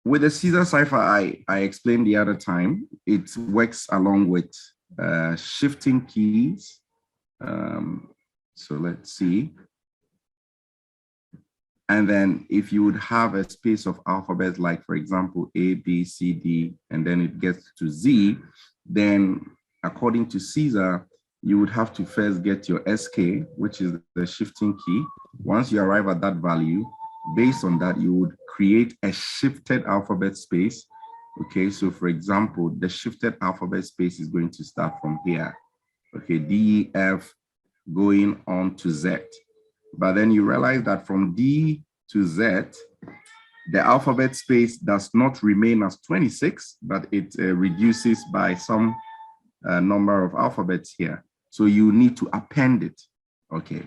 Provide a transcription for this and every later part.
with the Caesar cipher, I explained the other time, it works along with shifting keys. So let's see. And then if you would have a space of alphabet, like for example, A, B, C, D, and then it gets to Z, then according to Caesar, you would have to first get your SK, which is the shifting key. Once you arrive at that value, based on that, you would create a shifted alphabet space. Okay, so for example, the shifted alphabet space is going to start from here. Okay, D, E, F, going on to Z. But then you realize that from D to Z, the alphabet space does not remain as 26, but it reduces by some number of alphabets here. So you need to append it. Okay.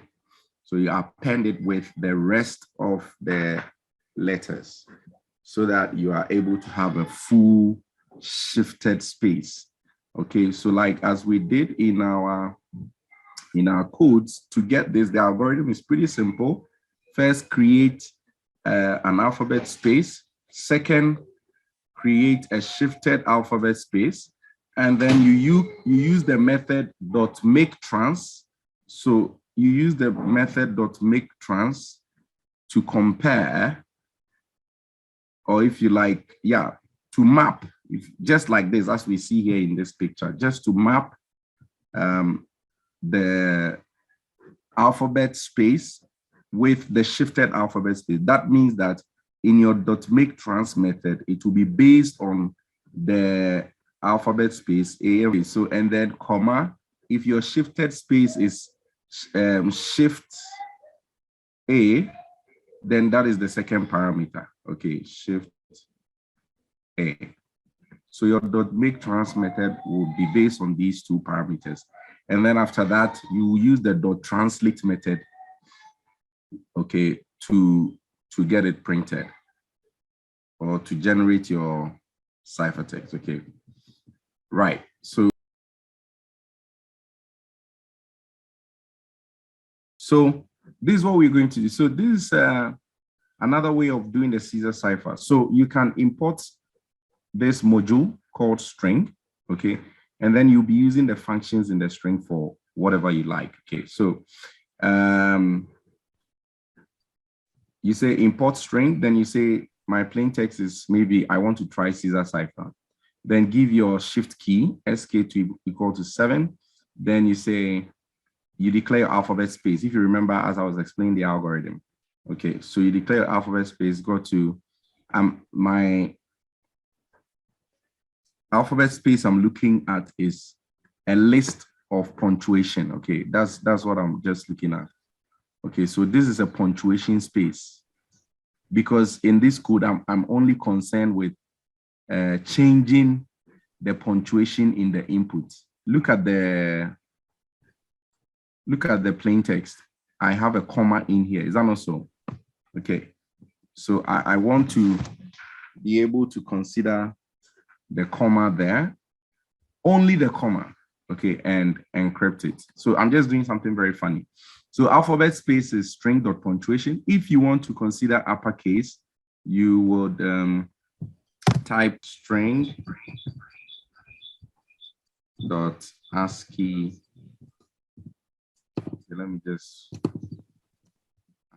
So you append it with the rest of the letters so that you are able to have a full shifted space. Okay. So like as we did in our codes, to get this, the algorithm is pretty simple. First, create an alphabet space. Second, create a shifted alphabet space. And then you use the method .makeTrans. So you use the method .makeTrans to compare, or if you like, yeah, to map, just like this, as we see here in this picture, just to map the alphabet space with the shifted alphabet space. That means that in your .makeTrans method, it will be based on the alphabet space A. So, and then comma, if your shifted space is shift A, then that is the second parameter. Okay, shift A. So your .makeTrans method will be based on these two parameters. And then after that, you will use the .translate method, okay, to get it printed or to generate your ciphertext, okay. Right, so this is what we're going to do. So this is another way of doing the Caesar cipher. So you can import this module called string, okay, and then you'll be using the functions in the string for whatever you like. Okay, so you say import string, then you say my plain text is maybe I want to try Caesar cipher. Then give your shift key, SK to equal to 7. Then you say, you declare your alphabet space. If you remember, as I was explaining the algorithm. Okay, so you declare your alphabet space, go to my alphabet space I'm looking at is a list of punctuation. Okay, that's what I'm just looking at. Okay, so this is a punctuation space because in this code, I'm only concerned with changing the punctuation in the input. Look at the plain text. I have a comma in here. Is that not so? Okay, so I want to be able to consider the comma there, only the comma, okay, and encrypt it. So I'm just doing something very funny. So alphabet space is string.punctuation. If you want to consider uppercase, you would type string dot ASCII. Okay, let me just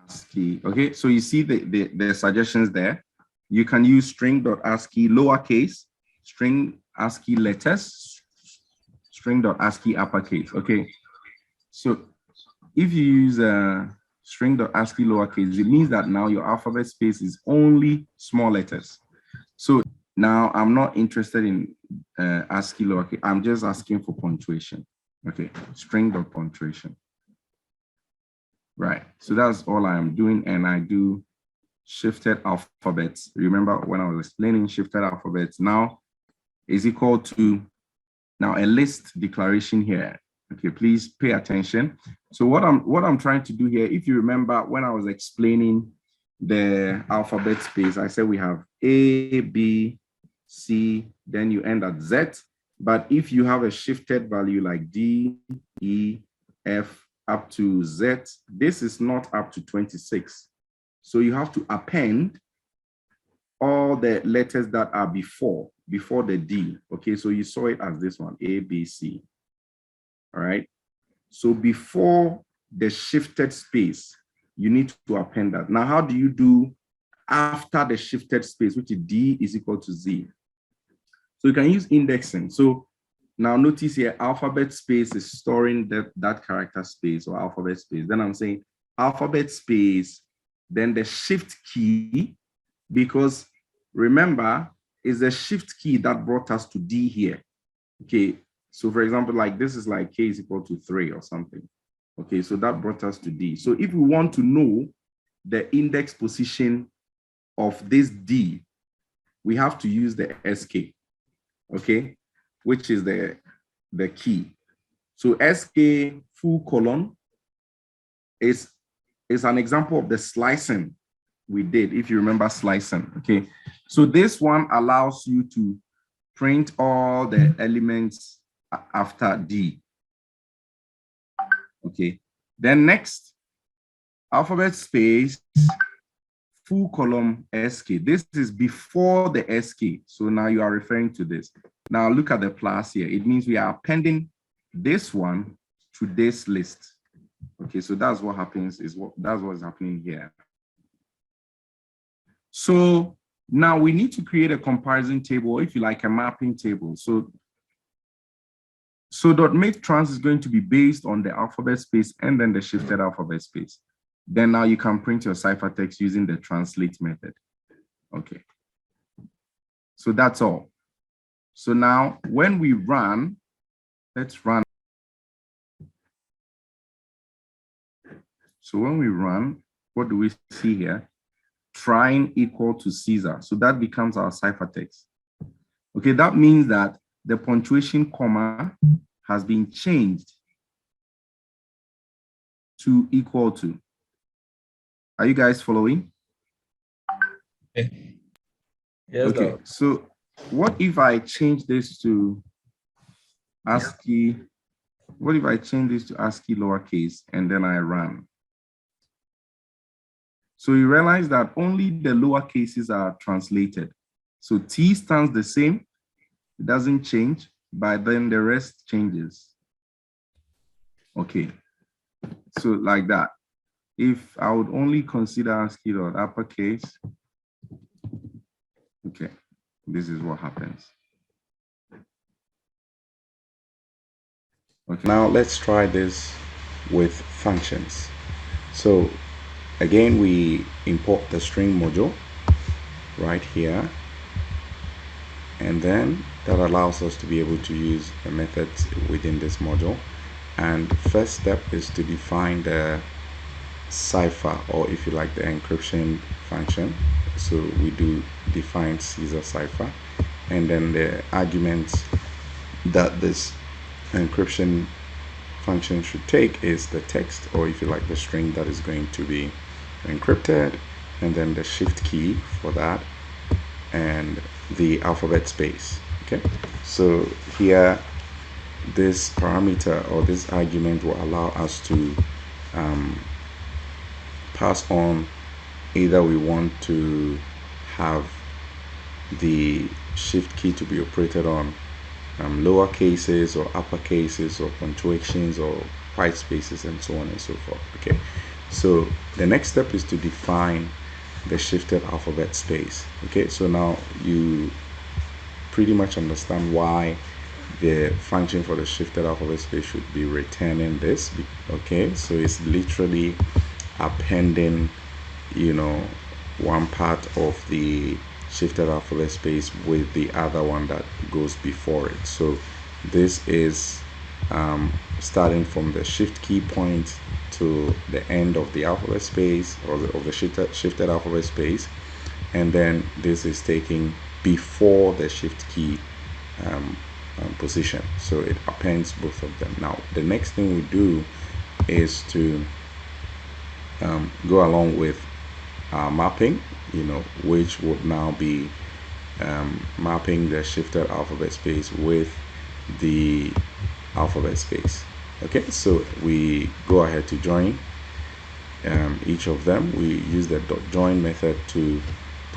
ASCII. Okay, so you see the suggestions there. You can use string.ASCII lowercase, string ASCII letters, string.ASCII uppercase. Okay, so if you use string.ASCII lowercase, it means that now your alphabet space is only small letters. So now I'm not interested in ASCII lowercase. I'm just asking for punctuation. Okay, string.punctuation. Right, so that's all I am doing, and I do shifted alphabets. Remember when I was explaining shifted alphabets, now is equal to now a list declaration here. Okay, please pay attention. So what I'm trying to do here, if you remember when I was explaining the alphabet space, I said we have A, B, C, then you end at Z. But if you have a shifted value like D, E, F, up to Z, this is not up to 26. So you have to append all the letters that are before the D. Okay, so you saw it as this one, A, B, C. All right. So before the shifted space, you need to append that. Now, how do you do after the shifted space, which is D is equal to Z? So you can use indexing. So now notice here, alphabet space is storing that character space or alphabet space. Then I'm saying alphabet space, then the shift key, because remember, it's the shift key that brought us to D here. Okay, so for example, like this is like K is equal to 3 or something. Okay, so that brought us to D. So if we want to know the index position of this D, we have to use the SK, okay, which is the key. So SK full colon is an example of the slicing we did, if you remember slicing, okay? So this one allows you to print all the elements after D, okay? Then next, alphabet space, full column SK. This is before the SK. So now you are referring to this. Now look at the plus here. It means we are appending this one to this list. Okay, so that's what happens, that's what's happening here. So now we need to create a comparison table, if you like, a mapping table. So .make trans is going to be based on the alphabet space and then the shifted alphabet space. Then now you can print your ciphertext using the translate method. Okay. So that's all. So now when we run, let's run. So when we run, what do we see here? Trying equal to Caesar. So that becomes our ciphertext. Okay, that means that the punctuation comma has been changed to equal to. Are you guys following? Okay. Yes, okay, Doc. So what if I change this to ASCII? What if I change this to ASCII lowercase and then I run? So you realize that only the lower cases are translated. So T stands the same, it doesn't change, but then the rest changes. Okay, so like that. If I would only consider ASCII dot uppercase, okay, this is what happens. Okay, now let's try this with functions. So again, we import the string module right here, and then that allows us to be able to use the methods within this module. And first step is to define the cipher, or if you like, the encryption function. So we do define Caesar cipher, and then the arguments that this encryption function should take is the text, or if you like, the string that is going to be encrypted, and then the shift key for that, and the alphabet space. Okay, so here this parameter or this argument will allow us to pass on either we want to have the shift key to be operated on lower cases or upper cases or punctuations or white spaces and so on and so forth. Okay, so the next step is to define the shifted alphabet space. Okay, so now you pretty much understand why the function for the shifted alphabet space should be returning this. Okay, so it's literally appending, you know, one part of the shifted alphabet space with the other one that goes before it. So this is starting from the shift key point to the end of the alphabet space, or of the shifted alphabet space, and then this is taking before the shift key position, so it appends both of them. Now the next thing we do is to go along with mapping, you know, which would now be mapping the shifted alphabet space with the alphabet space. Okay, so we go ahead to join each of them. We use the .join method to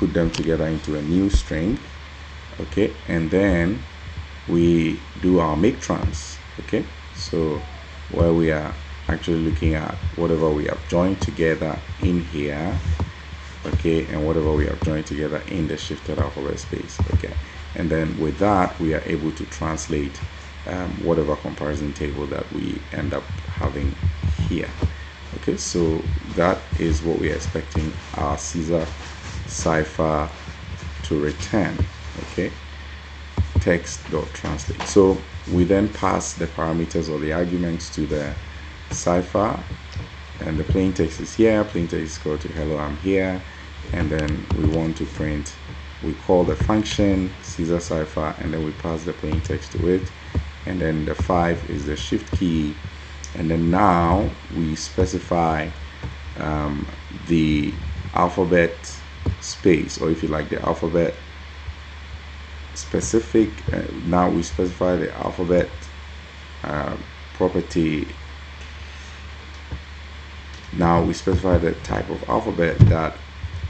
put them together into a new string. Okay, and then we do our make trans. Okay, so where we are actually looking at whatever we have joined together in here, okay, and whatever we have joined together in the shifted alphabet space. Okay, and then with that we are able to translate whatever comparison table that we end up having here. Okay, so that is what we are expecting our Caesar cipher to return. Okay, text.translate. So we then pass the parameters or the arguments to the cipher, and the plain text is here. Plain text is equal to hello, I'm here, and then we want to print. We call the function Caesar cipher, and then we pass the plain text to it, and then the 5 is the shift key, and then now we specify the alphabet space, or if you like, the alphabet specific. Now we specify the alphabet property. Now we specify the type of alphabet that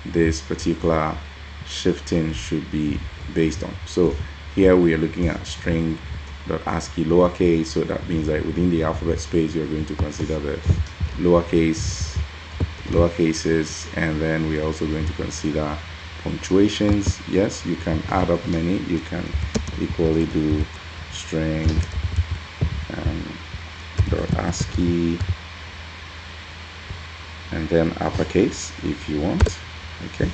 this particular shifting should be based on. So here we are looking at string.ascii lowercase, so that means that within the alphabet space you're going to consider the lowercases, and then we are also going to consider punctuations. Yes, you can add up many. You can equally do string dot ASCII and then uppercase if you want. Okay,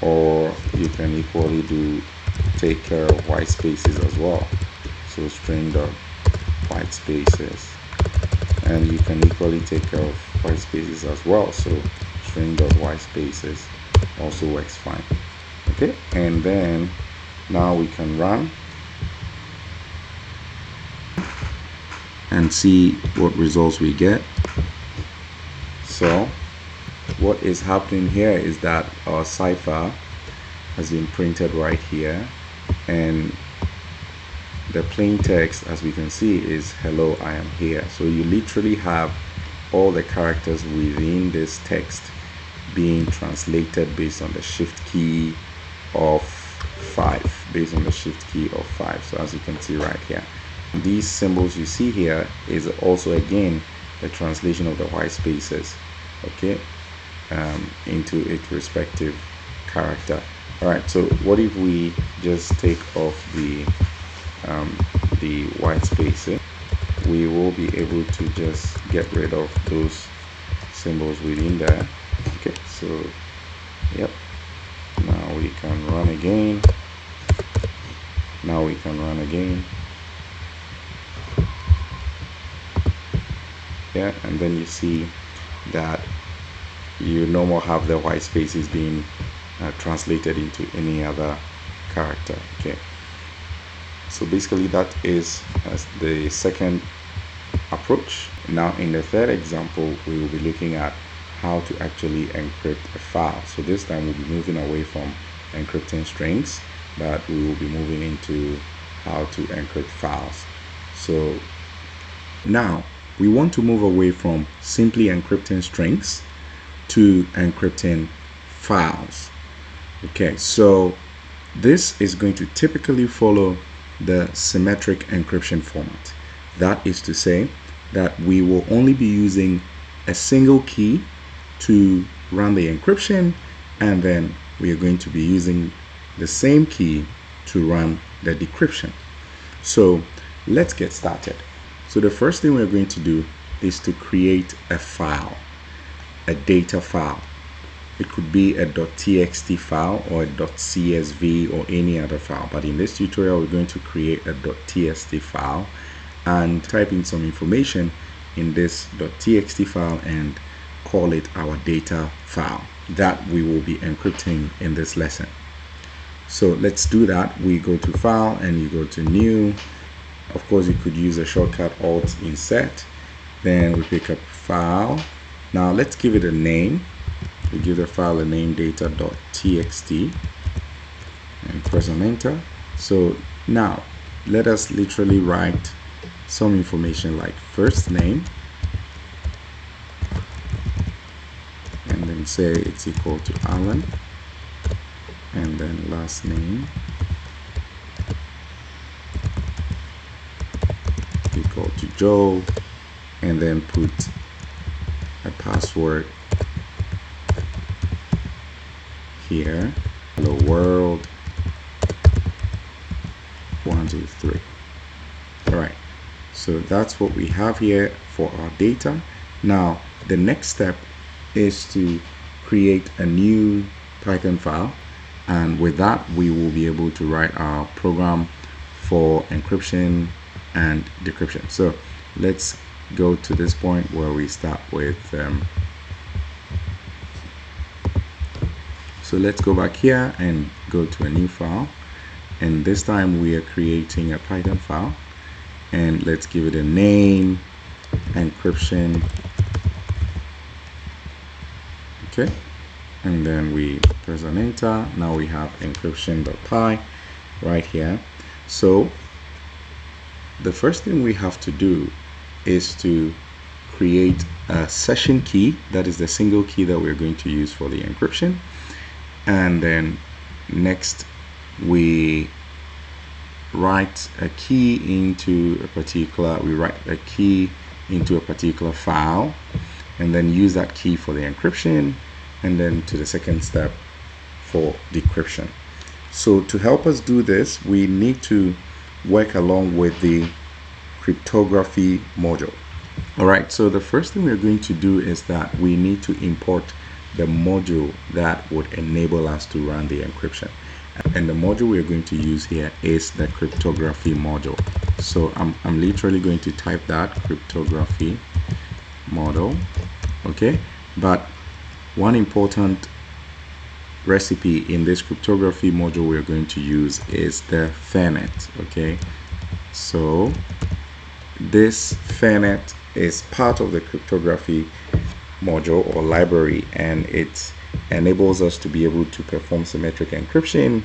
or you can equally do take care of white spaces as well. So string dot white spaces, and you can equally take care of white spaces as well. So string dot white spaces also works fine. Okay, and then now we can run and see what results we get. So what is happening here is that our cipher has been printed right here, and the plain text, as we can see, is hello, I am here. So you literally have all the characters within this text being translated based on the shift key of 5, based on the shift key of 5. So as you can see right here, these symbols you see here is also again the translation of the white spaces, okay, into its respective character. All right, so what if we just take off the white spaces? We will be able to just get rid of those symbols within there. Okay, so yep, now we can run again. Now we can run again. Yeah, and then you see that you no more have the white spaces being translated into any other character. Okay, so basically that is the second approach. Now in the third example, we will be looking at how to actually encrypt a file. So this time we'll be moving away from encrypting strings, but we will be moving into how to encrypt files. So now we want to move away from simply encrypting strings to encrypting files. Okay, so this is going to typically follow the symmetric encryption format. That is to say that we will only be using a single key to run the encryption, and then we are going to be using the same key to run the decryption. So let's get started. So the first thing we're going to do is to create a file, a data file. It could be a .txt file or a .csv or any other file, but in this tutorial we're going to create a .txt file and type in some information in this .txt file and call it our data file that we will be encrypting in this lesson. So let's do that. We go to file and you go to new. Of course, you could use a shortcut Alt Insert. Then we pick up file. Now let's give it a name. We give the file a name, data.txt, and press on enter. So now let us literally write some information like first name, and then say it's equal to Alan, and then last name equal to Joe, and then put a password here. Hello world 1 2 3. All right, so that's what we have here for our data. Now the next step is to create a new Python file, and with that we will be able to write our program for encryption and decryption. So let's go to this point where we start with so let's go back here and go to a new file, and this time we are creating a Python file, and let's give it a name, encryption. Okay, and then we press on enter. Now we have encryption.py right here. So the first thing we have to do is to create a session key, that is the single key that we're going to use for the encryption. And then next we write a key into a particular file, and then use that key for the encryption, and then to the second step for decryption. So to help us do this, we need to work along with the cryptography module. All right, so the first thing we're going to do is that we need to import the module that would enable us to run the encryption. And the module we're going to use here is the cryptography module. So I'm literally going to type that, cryptography module. Okay, but one important recipe in this cryptography module we're going to use is the Fairnet. Okay, so this Fairnet is part of the cryptography module or library, and it enables us to be able to perform symmetric encryption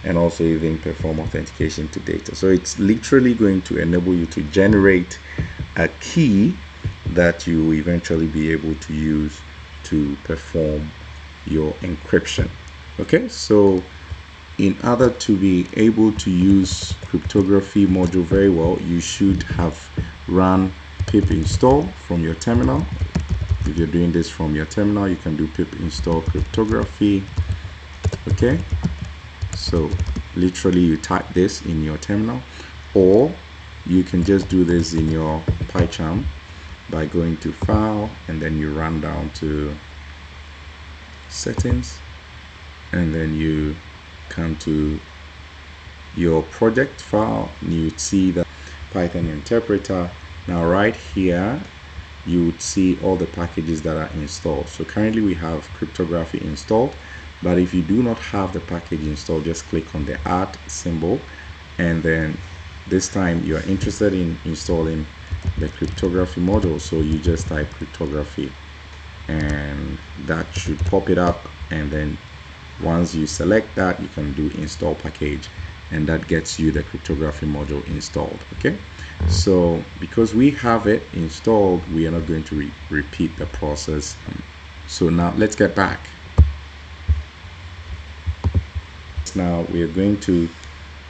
and also even perform authentication to data. So it's literally going to enable you to generate a key that you will eventually be able to use to perform your encryption. Okay, so in order to be able to use cryptography module very well, you should have run pip install from your terminal. If you're doing this from your terminal, you can do pip install cryptography. Okay, so literally you type this in your terminal, or you can just do this in your PyCharm by going to file, and then you run down to settings, and then you come to your project file, and you see the Python interpreter. Now right here you would see all the packages that are installed. So currently we have cryptography installed, but if you do not have the package installed, just click on the add symbol, and then this time you are interested in installing the cryptography module, so you just type cryptography, and that should pop it up, and then once you select that, you can do install package, and that gets you the cryptography module installed. Okay, so because we have it installed, we are not going to repeat the process. So now let's get back. Now we are going to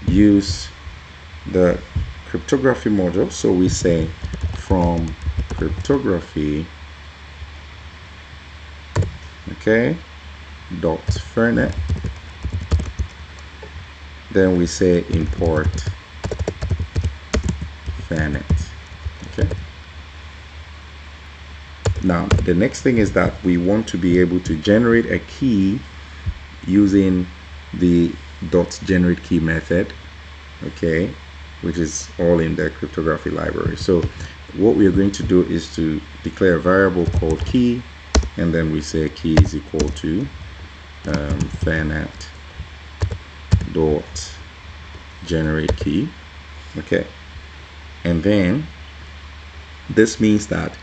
use the cryptography module. So we say from cryptography, okay, dot Fairnet, then we say import Fairnet. Okay, now the next thing is that we want to be able to generate a key using the dot generate key method, okay, which is all in the cryptography library. So what we are going to do is to declare a variable called key, and then we say key is equal to Fairnet dot generate key. Okay, and then this means that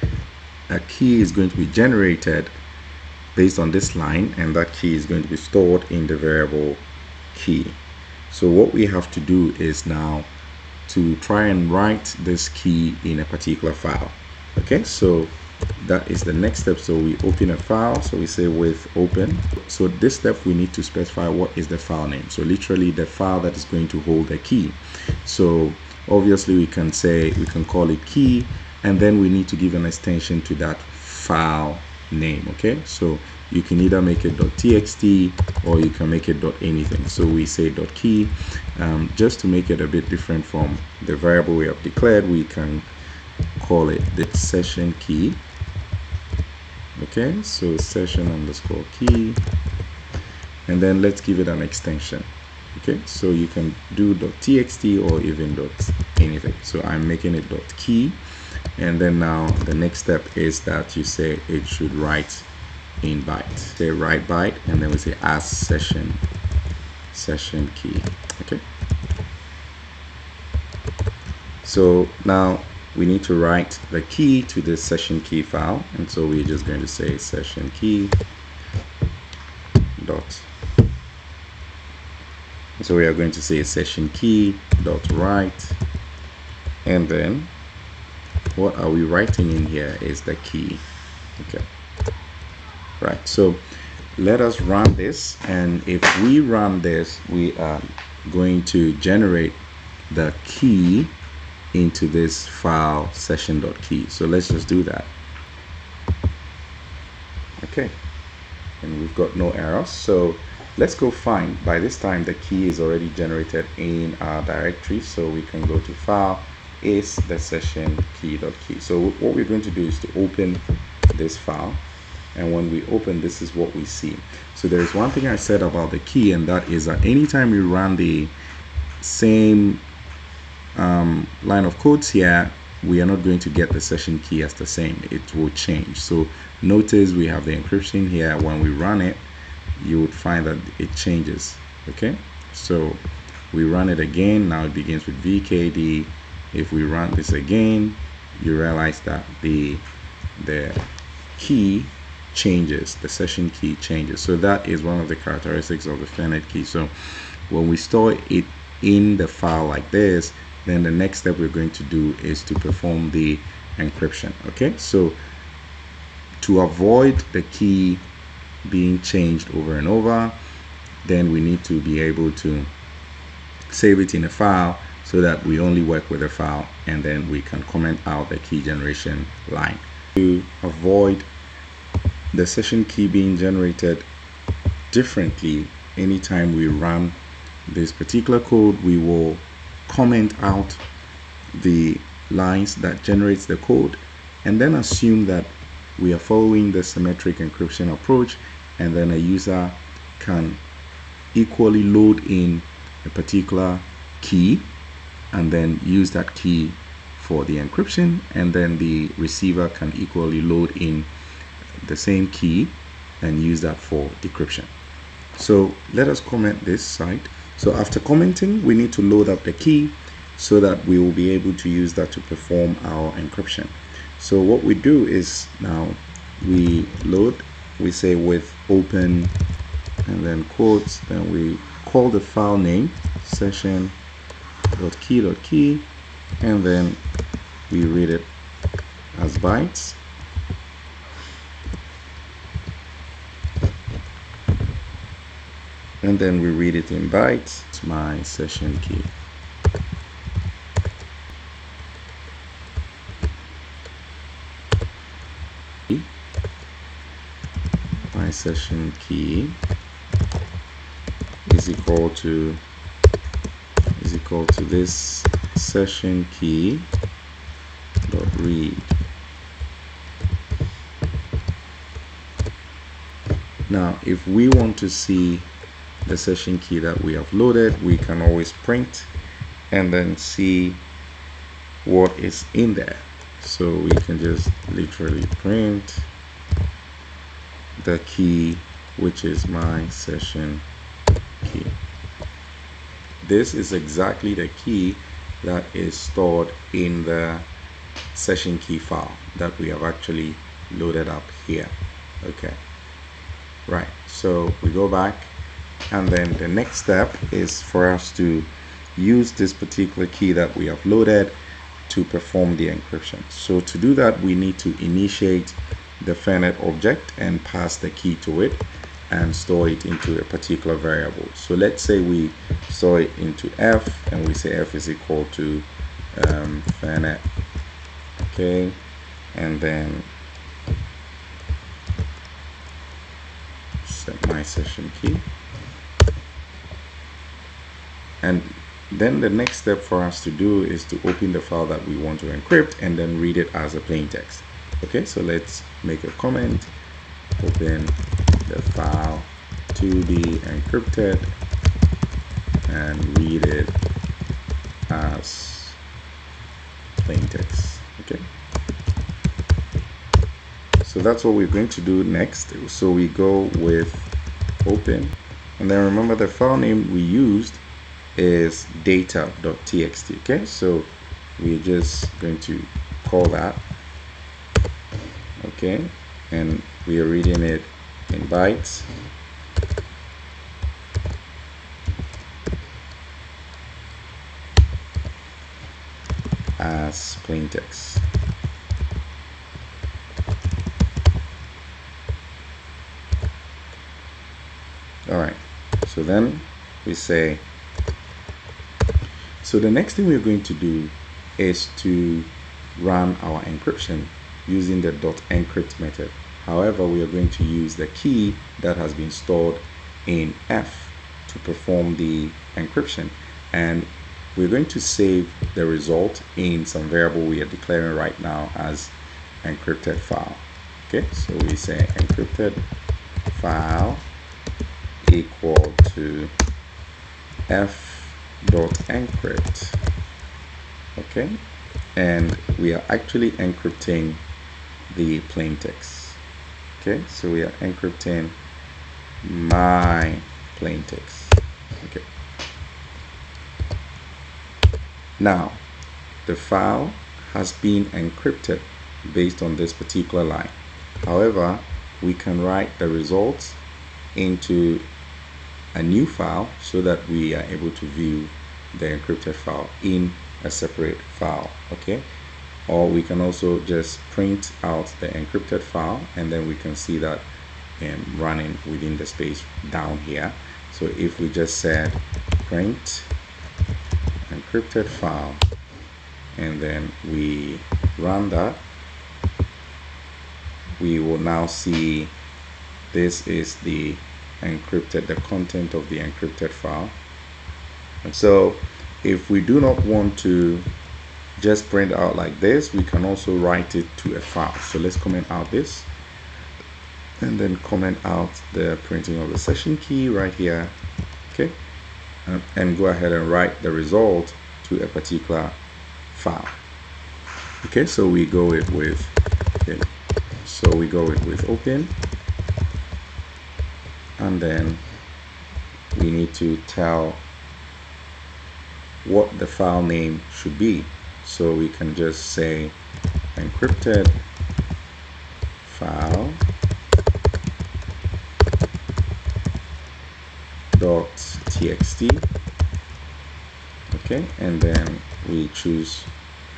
a key is going to be generated based on this line, and that key is going to be stored in the variable key. So what we have to do is now to try and write this key in a particular file. Okay, so that is the next step. So we open a file, so we say with open. So this step we need to specify what is the file name, so literally the file that is going to hold the key. So obviously we can call it key, and then we need to give an extension to that file name. Okay, so you can either make it .txt or you can make it .anything. So we say .key. Just to make it a bit different from the variable we have declared, we can call it the session key. Okay, so session underscore key, and then let's give it an extension. Okay, so you can do .txt or even .anything. So I'm making it .key, and then now the next step is that you say it should write in byte. Say write byte, and then we say as session key. Okay, so now we need to write the key to the session key file, and so we're just going to say session key dot. So we are going to say session key dot write, and then what are we writing in here is the key. Okay, right. So let us run this, and if we run this, we are going to generate the key into this file session.key. So let's just do that. Okay, and we've got no errors. So let's go find. By this time the key is already generated in our directory, so we can go to file is the session key.key. So what we're going to do is to open this file, and when we open, this is what we see. So there's one thing I said about the key, and that is that anytime you run the same line of codes here, we are not going to get the session key as the same. It will change. So notice we have the encryption here. When we run it, you would find that it changes. Okay, so we run it again. Now it begins with VKD. If we run this again, you realize that the key changes, the session key changes. So that is one of the characteristics of the Fernet key. So when we store it in the file like this, then the next step we're going to do is to perform the encryption. Okay, so to avoid the key being changed over and over, then we need to be able to save it in a file so that we only work with the file, and then we can comment out the key generation line. To avoid the session key being generated differently anytime we run this particular code, we will comment out the lines that generates the code, and then assume that we are following the symmetric encryption approach, and then a user can equally load in a particular key and then use that key for the encryption, and then the receiver can equally load in the same key and use that for decryption. So let us comment this side. So after commenting, we need to load up the key so that we will be able to use that to perform our encryption. So what we do is, now we load, we say with open and then quotes, then we call the file name session.key.key, and then we read it as bytes. And then we read it in bytes. It's my session key. My session key is equal to this session key dot read. Now if we want to see the session key that we have loaded, we can always print and then see what is in there. So we can just literally print the key, which is my session key. This is exactly the key that is stored in the session key file that we have actually loaded up here. Okay, right, so we go back, and then the next step is for us to use this particular key that we have loaded to perform the encryption. So to do that, we need to initiate the fernet object and pass the key to it and store it into a particular variable. So let's say we store it into f, and we say f is equal to fernet, okay, and then set my session key. And then the next step for us to do is to open the file that we want to encrypt and then read it as a plain text. Okay, so let's make a comment, open the file to be encrypted and read it as plain text. Okay, so that's what we're going to do next. So we go with open, and then remember the file name we used is data.txt. okay, so we're just going to call that, okay, and we are reading it in bytes. As plain text. All right, so then we say, so the next thing we're going to do is to run our encryption using the .encrypt method. However, we are going to use the key that has been stored in F to perform the encryption, and we're going to save the result in some variable we are declaring right now as encrypted file. Okay, so we say encrypted file equal to f.encrypt. okay, and we are actually encrypting the plain text. Okay, so we are encrypting my plain text. Okay, now the file has been encrypted based on this particular line. However, we can write the results into a new file so that we are able to view the encrypted file in a separate file. Okay, or we can also just print out the encrypted file, and then we can see that running within the space down here. So if we just said print encrypted file and then we run that, we will now see this is the encrypted, the content of the encrypted file. And so if we do not want to just print out like this, we can also write it to a file. So let's comment out this and then comment out the printing of the session key right here. Okay, and go ahead and write the result to a particular file. Okay, so we go with okay, so we go with open, and then we need to tell what the file name should be. So we can just say encrypted file .txt. okay, and then we choose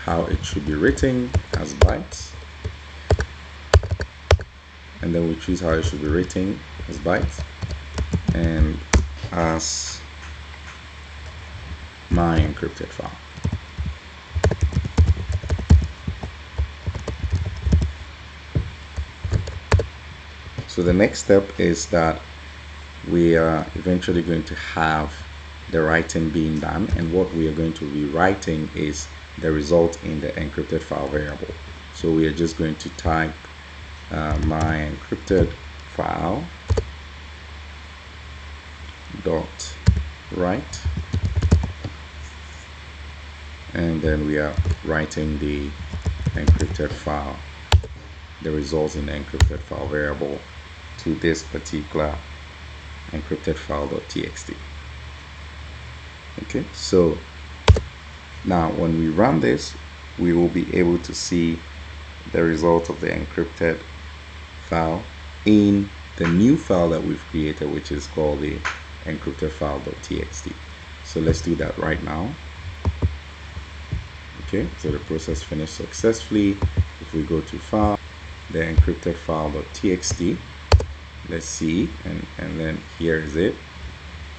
how it should be written as bytes, and then we choose how it should be written as bytes and as my encrypted file. So the next step is that we are eventually going to have the writing being done, and what we are going to be writing is the result in the encrypted file variable. So we are just going to type my encrypted file dot write, and then we are writing the encrypted file, the results in the encrypted file variable to this particular encrypted file.txt. okay, so now when we run this, we will be able to see the result of the encrypted file in the new file that we've created, which is called the encrypted file.txt. So let's do that right now. Okay, so the process finished successfully. If we go to file, the encrypted file.txt, let's see, and then here is it.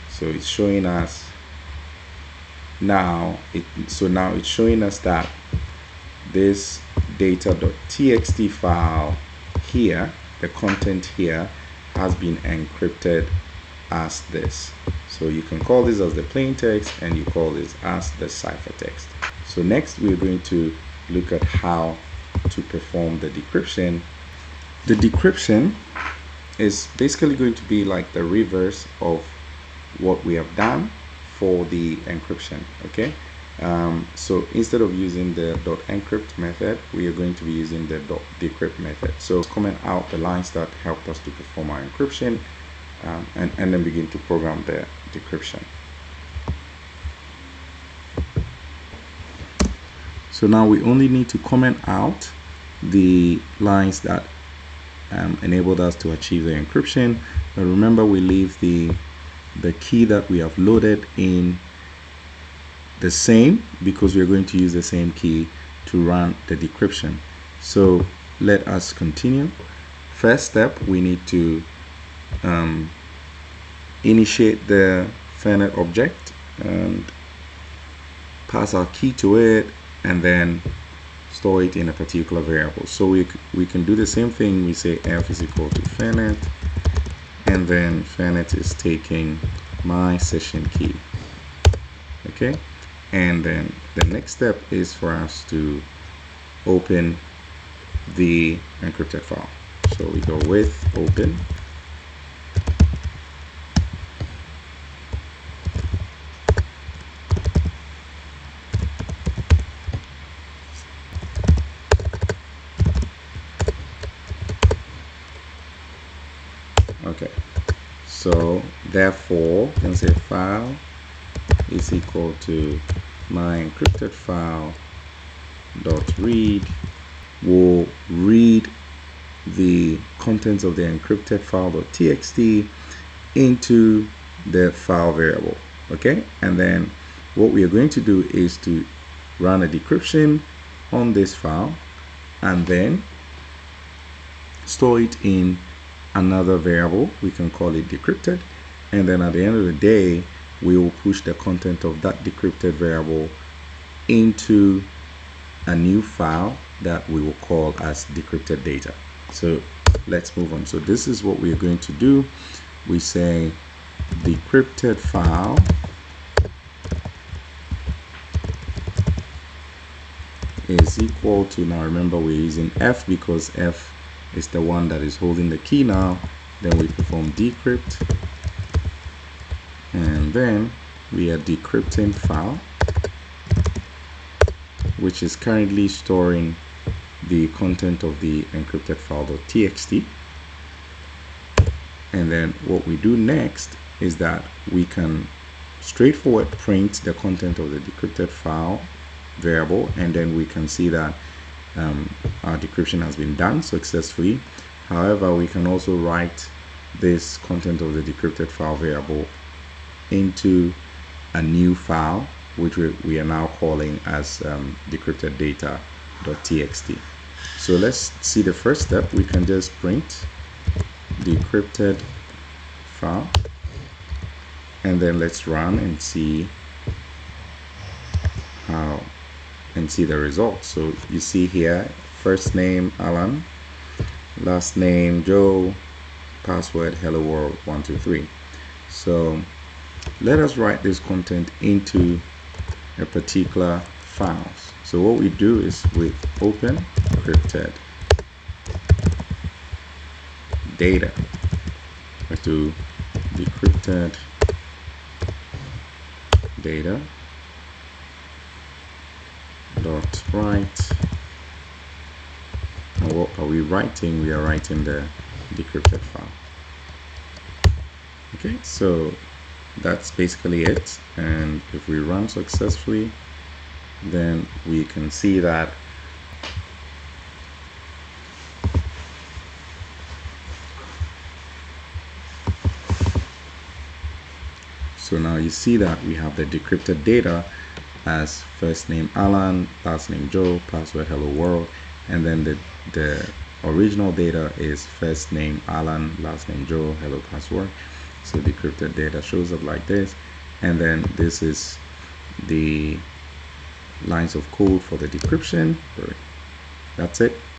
So it's showing us now it's showing us that this data.txt file here, the content here, has been encrypted as this. So you can call this as the plain text and you call this as the ciphertext. So next we're going to look at how to perform the decryption. The decryption is basically going to be like the reverse of what we have done for the encryption. Okay, so instead of using the .encrypt method, we are going to be using the .decrypt method. So comment out the lines that helped us to perform our encryption, and then begin to program the decryption. So now we only need to comment out the lines that enabled us to achieve the encryption. But remember, we leave the key that we have loaded in the same, because we're going to use the same key to run the decryption. So let us continue. First step, we need to initiate the Fernet object and pass our key to it, and then store it in a particular variable. So we can do the same thing. We say f is equal to Fernet, and then Fernet is taking my session key. Okay, and then the next step is for us to open the encrypted file. So we go with open. Okay, so therefore you can say file is equal to my encrypted file dot read. Will read the contents of the encrypted file.txt into the file variable. Okay, and then what we are going to do is to run a decryption on this file and then store it in another variable. We can call it decrypted, and then at the end of the day we will push the content of that decrypted variable into a new file that we will call as decrypted data. So let's move on. So this is what we are going to do. We say decrypted file is equal to, now remember we're using f because f is the one that is holding the key now. Then we perform decrypt, and then we are decrypting file, which is currently storing the content of the encrypted file.txt. And then what we do next is that we can straightforward print the content of the decrypted file variable, and then we can see that our decryption has been done successfully. However, we can also write this content of the decrypted file variable into a new file, which we are now calling as decrypted data.txt. So let's see the first step. We can just print decrypted file, and then let's run and see the results. So you see here, first name Alan, last name Joe, password hello world 123. So let us write this content into a particular file. So what we do is with open encrypted data, we do decrypted data dot write, and what are we writing? We are writing the decrypted file. Okay, so that's basically it. And if we run successfully, then we can see that so now you see that we have the decrypted data as first name Alan, last name Joe, password hello world, and then the original data is first name Alan, last name Joe, hello password. So decrypted data shows up like this, and then this is the lines of code for the decryption. That's it.